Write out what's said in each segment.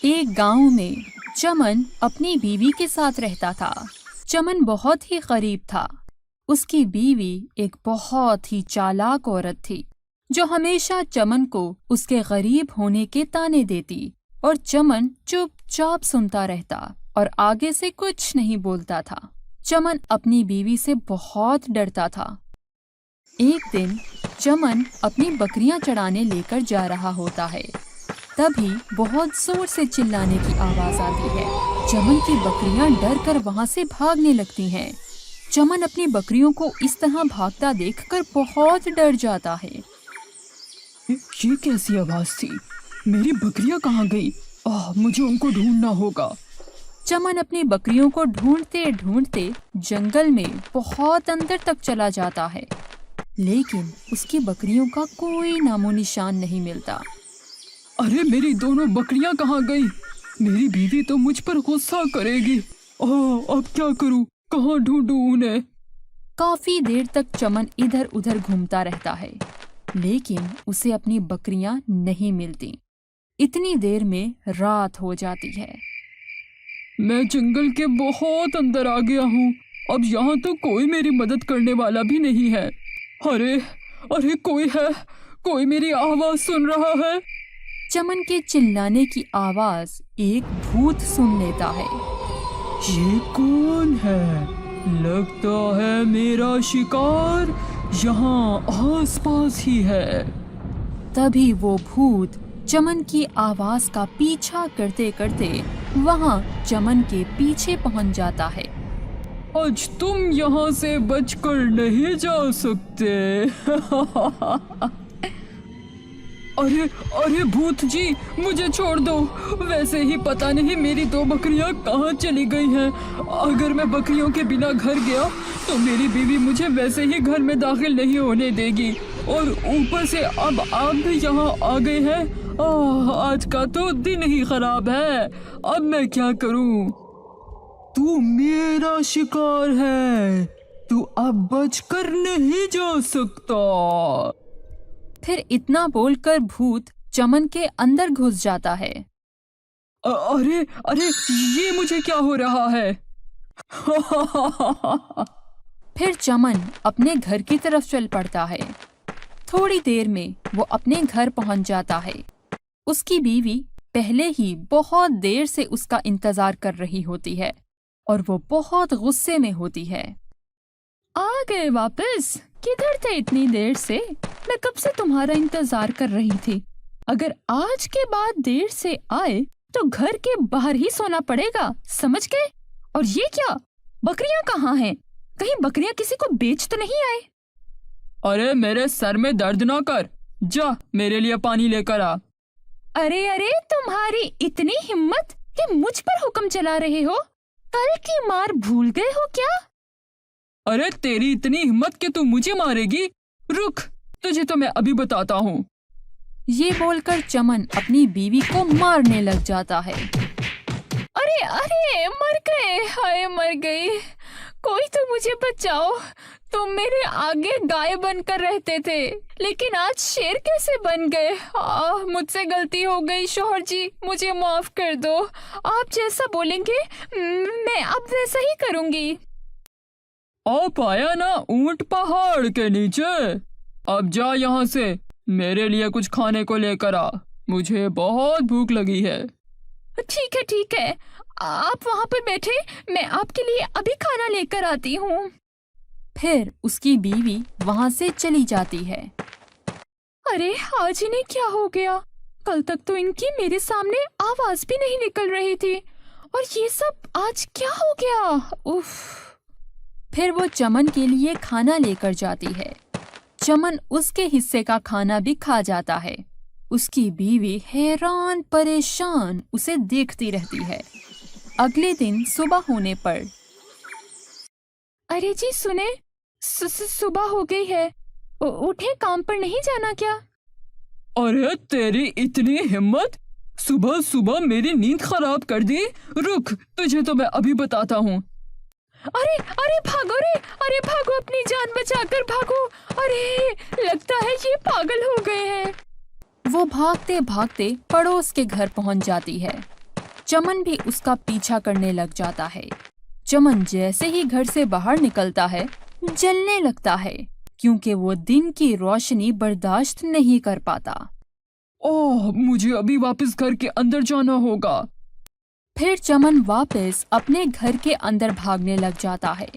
एक गांव में चमन अपनी बीवी के साथ रहता था। चमन बहुत ही गरीब था। उसकी बीवी एक बहुत ही चालाक औरत थी जो हमेशा चमन को उसके गरीब होने के ताने देती और चमन चुपचाप सुनता रहता और आगे से कुछ नहीं बोलता था। चमन अपनी बीवी से बहुत डरता था। एक दिन चमन अपनी बकरियां चराने लेकर जा रहा होता है। तभी बहुत जोर से चिल्लाने की आवाज आती है। चमन की बकरियां डर कर वहाँ से भागने लगती हैं। चमन अपनी बकरियों को इस तरह भागता देखकर बहुत डर जाता है। ये कैसी आवाज थी? मेरी बकरियां कहाँ गई? मुझे उनको ढूंढना होगा। चमन अपनी बकरियों को ढूंढते ढूंढते जंगल में बहुत अंदर तक चला जाता है, लेकिन उसकी बकरियों का कोई नामो निशान नहीं मिलता। अरे मेरी दोनों बकरियां कहाँ गई? मेरी बीवी तो मुझ पर गुस्सा करेगी। अब क्या करूं? कहाँ ढूंढूं उन्हें? काफी देर तक चमन इधर उधर घूमता रहता है, लेकिन उसे अपनी बकरियां नहीं मिलती। इतनी देर में रात हो जाती है। मैं जंगल के बहुत अंदर आ गया हूँ। अब यहाँ तो कोई मेरी मदद करने वाला भी नहीं है। अरे अरे कोई है? कोई मेरी आवाज सुन रहा है? चमन के चिल्लाने की आवाज एक भूत सुन लेता है। ये कौन है? लगता है मेरा शिकार यहाँ आसपास ही है। तभी वो भूत चमन की आवाज का पीछा करते करते वहाँ चमन के पीछे पहुँच जाता है। आज तुम यहाँ से बचकर नहीं जा सकते। अरे अरे भूत जी, मुझे छोड़ दो। वैसे ही पता नहीं मेरी दो बकरियां कहाँ चली गई हैं। अगर मैं बकरियों के बिना घर गया तो मेरी बीवी मुझे वैसे ही घर में दाखिल नहीं होने देगी, और ऊपर से अब आप भी यहाँ आ गए हैं। आज का तो दिन ही खराब है। अब मैं क्या करूँ? तू मेरा शिकार है, तू अब बचकर नहीं जा सकता। फिर इतना बोलकर भूत चमन के अंदर घुस जाता है। अरे अरे ये मुझे क्या हो रहा है? फिर चमन अपने घर की तरफ चल पड़ता है। थोड़ी देर में वो अपने घर पहुंच जाता है। उसकी बीवी पहले ही बहुत देर से उसका इंतजार कर रही होती है और वो बहुत गुस्से में होती है। आ गए वापस? किधर थे इतनी देर से? मैं कब से तुम्हारा इंतजार कर रही थी। अगर आज के बाद देर से आए तो घर के बाहर ही सोना पड़ेगा, समझ गए? और ये क्या, बकरियां कहाँ हैं? कहीं बकरियां किसी को बेच तो नहीं आए? अरे मेरे सर में दर्द ना कर, जा मेरे लिए पानी लेकर आ। अरे अरे, तुम्हारी इतनी हिम्मत कि मुझ पर हुक्म चला रहे हो? कल की मार भूल गए हो क्या? अरे तेरी इतनी हिम्मत कि तू मुझे मारेगी? रुक, तुझे तो मैं अभी बताता हूँ। ये बोलकर चमन अपनी बीवी को मारने लग जाता है। अरे अरे, मर गए, हाय मर गई। कोई तो मुझे बचाओ। तुम मेरे आगे गाय बनकर रहते थे, लेकिन आज शेर कैसे बन गए? मुझसे गलती हो गई शौहर जी, मुझे माफ कर दो। आप जैसा बोलेंगे मैं अब वैसा ही करूंगी। आप आया ना ऊंट पहाड़ के नीचे। अब जा यहाँ से, मेरे लिए कुछ खाने को लेकर आ। मुझे बहुत भूख लगी है। ठीक है, आप वहाँ पर बैठे, मैं आपके लिए अभी खाना लेकर आती हूँ। फिर उसकी बीवी वहाँ से चली जाती है। अरे आज इन्हें क्या हो गया? कल तक तो इनकी मेरे सामने आवाज भी नहीं निकल रही थी, और ये सब आज क्या हो गया? उफ। फिर वो चमन के लिए खाना लेकर जाती है। चमन उसके हिस्से का खाना भी खा जाता है। उसकी बीवी हैरान परेशान उसे देखती रहती है। अगले दिन सुबह होने पर, अरे जी सुने, सुबह हो गई है, उठे, काम पर नहीं जाना क्या? अरे तेरी इतनी हिम्मत, सुबह सुबह मेरी नींद खराब कर दी। रुक, तुझे तो मैं अभी बताता हूँ। अरे अरे भागो रे, अरे भागो, अपनी जान बचाकर भागो। अरे लगता है ये पागल हो गए हैं। वो भागते भागते पड़ोस के घर पहुंच जाती है। चमन भी उसका पीछा करने लग जाता है। चमन जैसे ही घर से बाहर निकलता है जलने लगता है, क्योंकि वो दिन की रोशनी बर्दाश्त नहीं कर पाता। ओह, मुझे अभी वापस घर के अंदर जाना होगा। फिर चमन वापस अपने घर के अंदर भागने लग जाता है।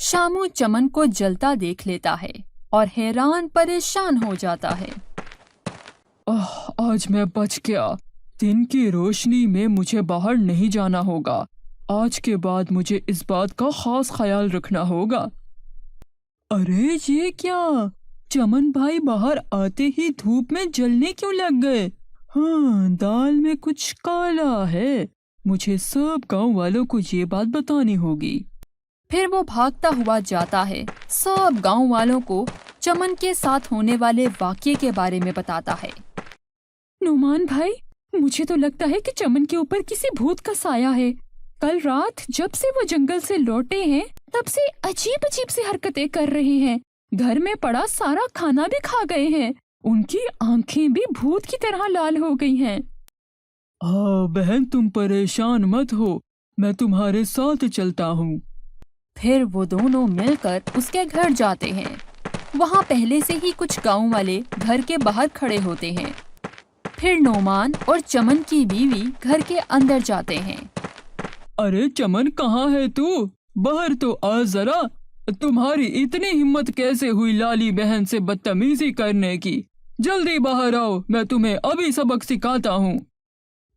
शामू चमन को जलता देख लेता है और हैरान परेशान हो जाता है। आज मैं बच गया। दिन की रोशनी में मुझे बाहर नहीं जाना होगा। आज के बाद मुझे इस बात का खास ख्याल रखना होगा। अरे ये क्या, चमन भाई बाहर आते ही धूप में जलने क्यों लग गए? हाँ, दाल में कुछ काला है। मुझे सब गांव वालों को ये बात बतानी होगी। फिर वो भागता हुआ जाता है, सब गांव वालों को चमन के साथ होने वाले वाकये के बारे में बताता है। नुमान भाई, मुझे तो लगता है कि चमन के ऊपर किसी भूत का साया है। कल रात जब से वो जंगल से लौटे हैं तब से अजीब अजीब सी हरकतें कर रहे हैं। घर में पड़ा सारा खाना भी खा गए हैं। उनकी आंखें भी भूत की तरह लाल हो गई हैं। बहन, तुम परेशान मत हो, मैं तुम्हारे साथ चलता हूँ। फिर वो दोनों मिलकर उसके घर जाते हैं। वहाँ पहले से ही कुछ गांव वाले घर के बाहर खड़े होते हैं। फिर नोमान और चमन की बीवी घर के अंदर जाते हैं। अरे चमन, कहाँ है तू? बाहर तो आ जरा। तुम्हारी इतनी हिम्मत कैसे हुई लाली बहन से बदतमीजी करने की? जल्दी बाहर आओ, मैं तुम्हें अभी सबक सिखाता हूँ।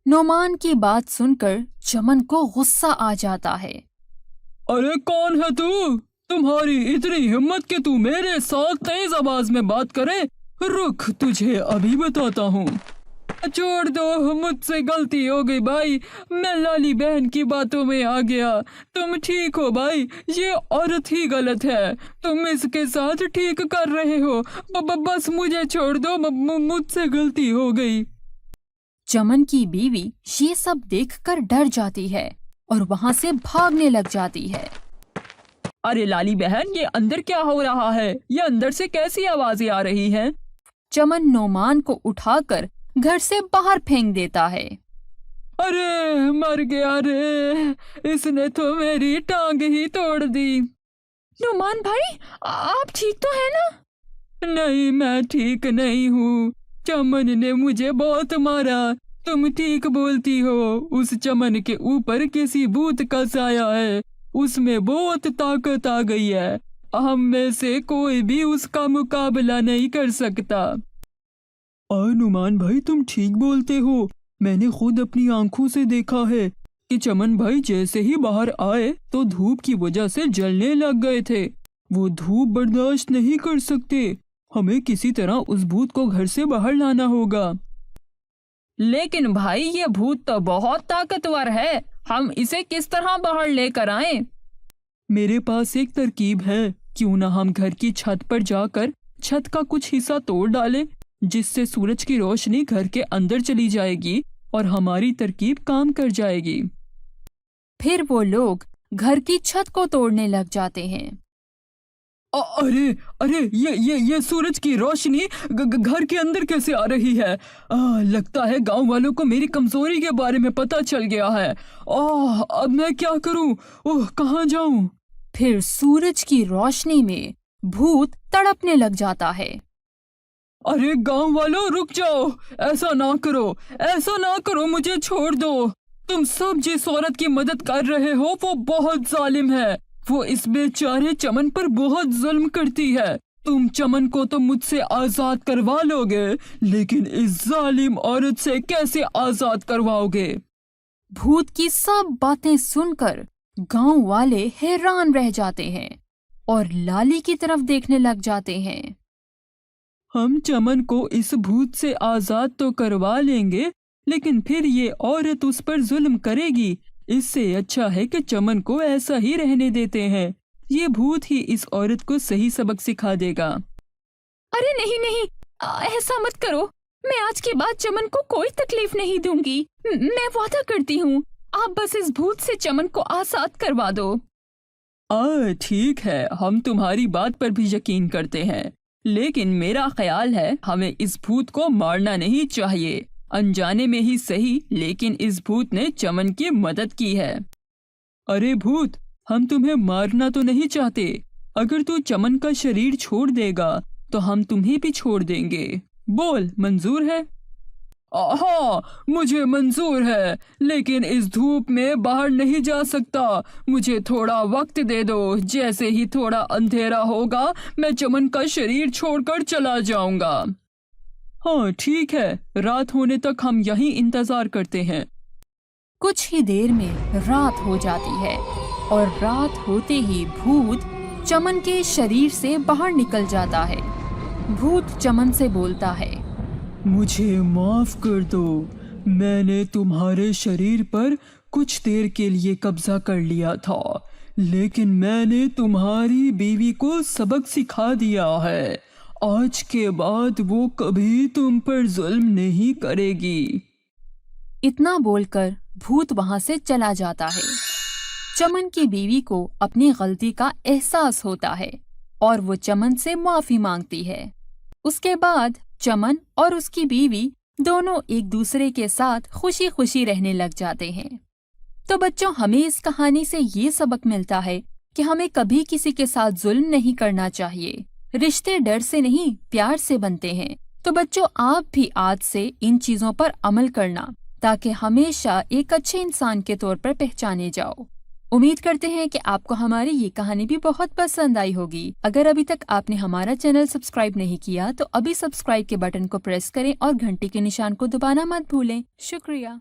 नोमान की बात सुनकर चमन को गुस्सा आ जाता है। अरे कौन है तू? तुम्हारी इतनी हिम्मत कि तू मेरे साथ तेज आवाज में बात करे? रुक, तुझे अभी बताता हूँ। छोड़ दो, मुझसे गलती हो गई भाई। मैं लाली बहन की बातों में आ गया। तुम ठीक हो भाई, ये औरत ही गलत है। तुम इसके साथ ठीक कर रहे हो। बस मुझे छोड़ दो, मुझसे गलती हो गई। चमन की बीवी ये सब देखकर डर जाती है और वहाँ से भागने लग जाती है। अरे लाली बहन, ये अंदर क्या हो रहा है? ये अंदर से कैसी आवाजें आ रही हैं? चमन नोमान को उठाकर घर से बाहर फेंक देता है। अरे मर गया रे, इसने तो मेरी टांग ही तोड़ दी। नोमान भाई, आप ठीक तो है ना? नहीं, मैं ठीक नहीं हूँ। चमन ने मुझे बहुत मारा। तुम ठीक बोलती हो, उस चमन के ऊपर किसी भूत का साया है। उसमें बहुत ताकत आ गई है। हम में से कोई भी उसका मुकाबला नहीं कर सकता। नुमान भाई, तुम ठीक बोलते हो। मैंने खुद अपनी आंखों से देखा है कि चमन भाई जैसे ही बाहर आए तो धूप की वजह से जलने लग गए थे। वो धूप बर्दाश्त नहीं कर सकते। हमें किसी तरह उस भूत को घर से बाहर लाना होगा। लेकिन भाई, ये भूत तो बहुत ताकतवर है। हम इसे किस तरह बाहर लेकर आएं? मेरे पास एक तरकीब है। क्यों ना हम घर की छत पर जाकर छत का कुछ हिस्सा तोड़ डालें, जिससे सूरज की रोशनी घर के अंदर चली जाएगी और हमारी तरकीब काम कर जाएगी। फिर वो लोग घर की छत को तोड़ने लग जाते हैं। अरे अरे, ये सूरज की रोशनी घर के अंदर कैसे आ रही है? लगता है गांव वालों को मेरी कमजोरी के बारे में पता चल गया है। अब मैं क्या करूं? कहाँ जाऊं? फिर सूरज की रोशनी में भूत तड़पने लग जाता है। अरे गांव वालों, रुक जाओ। ऐसा ना करो, ऐसा ना करो, मुझे छोड़ दो। तुम सब जिस औरत की मदद कर रहे हो वो बहुत जालिम है। वो इस बेचारे चमन पर बहुत जुल्म करती है। तुम चमन को तो मुझसे आजाद करवा लोगे, लेकिन इस जालिम औरत से कैसे आजाद करवाओगे? भूत की सब बातें सुनकर गांव वाले हैरान रह जाते हैं और लाली की तरफ देखने लग जाते हैं। हम चमन को इस भूत से आजाद तो करवा लेंगे, लेकिन फिर ये औरत उस पर जुल्म करेगी। इससे अच्छा है कि चमन को ऐसा ही रहने देते हैं। ये भूत ही इस औरत को सही सबक सिखा देगा। अरे नहीं नहीं, ऐसा मत करो। मैं आज के बाद चमन को कोई तकलीफ नहीं दूंगी। मैं वादा करती हूँ। आप बस इस भूत से चमन को आजाद करवा दो। ठीक है, हम तुम्हारी बात पर भी यकीन करते हैं, लेकिन मेरा ख्याल है हमें इस भूत को मारना नहीं चाहिए। अनजाने में ही सही, लेकिन इस भूत ने चमन की मदद की है। अरे भूत, हम तुम्हें मारना तो नहीं चाहते। अगर तू चमन का शरीर छोड़ देगा तो हम तुम्हें भी छोड़ देंगे। बोल, मंजूर है? हाँ, मुझे मंजूर है, लेकिन इस धूप में बाहर नहीं जा सकता। मुझे थोड़ा वक्त दे दो। जैसे ही थोड़ा अंधेरा होगा मैं चमन का शरीर छोड़कर चला जाऊंगा। हाँ ठीक है, रात होने तक हम यहीं इंतजार करते हैं। कुछ ही देर में रात हो जाती है और रात होते ही भूत चमन के शरीर से बाहर निकल जाता है। भूत चमन से बोलता है, मुझे माफ कर दो। मैंने तुम्हारे शरीर पर कुछ देर के लिए कब्जा कर लिया था, लेकिन मैंने तुम्हारी बीवी को सबक सिखा दिया है। आज के बाद वो कभी तुम पर जुल्म नहीं करेगी। इतना बोलकर भूत वहां से चला जाता है। चमन की बीवी को अपनी गलती का एहसास होता है और वो चमन से माफी मांगती है। उसके बाद चमन और उसकी बीवी दोनों एक दूसरे के साथ खुशी खुशी रहने लग जाते हैं। तो बच्चों, हमें इस कहानी से ये सबक मिलता है कि हमें कभी किसी के साथ जुल्म नहीं करना चाहिए। रिश्ते डर से नहीं, प्यार से बनते हैं। तो बच्चों, आप भी आज से इन चीजों पर अमल करना ताकि हमेशा एक अच्छे इंसान के तौर पर पहचाने जाओ। उम्मीद करते हैं कि आपको हमारी ये कहानी भी बहुत पसंद आई होगी। अगर अभी तक आपने हमारा चैनल सब्सक्राइब नहीं किया तो अभी सब्सक्राइब के बटन को प्रेस करें और घंटी के निशान को दबाना मत भूलें। शुक्रिया।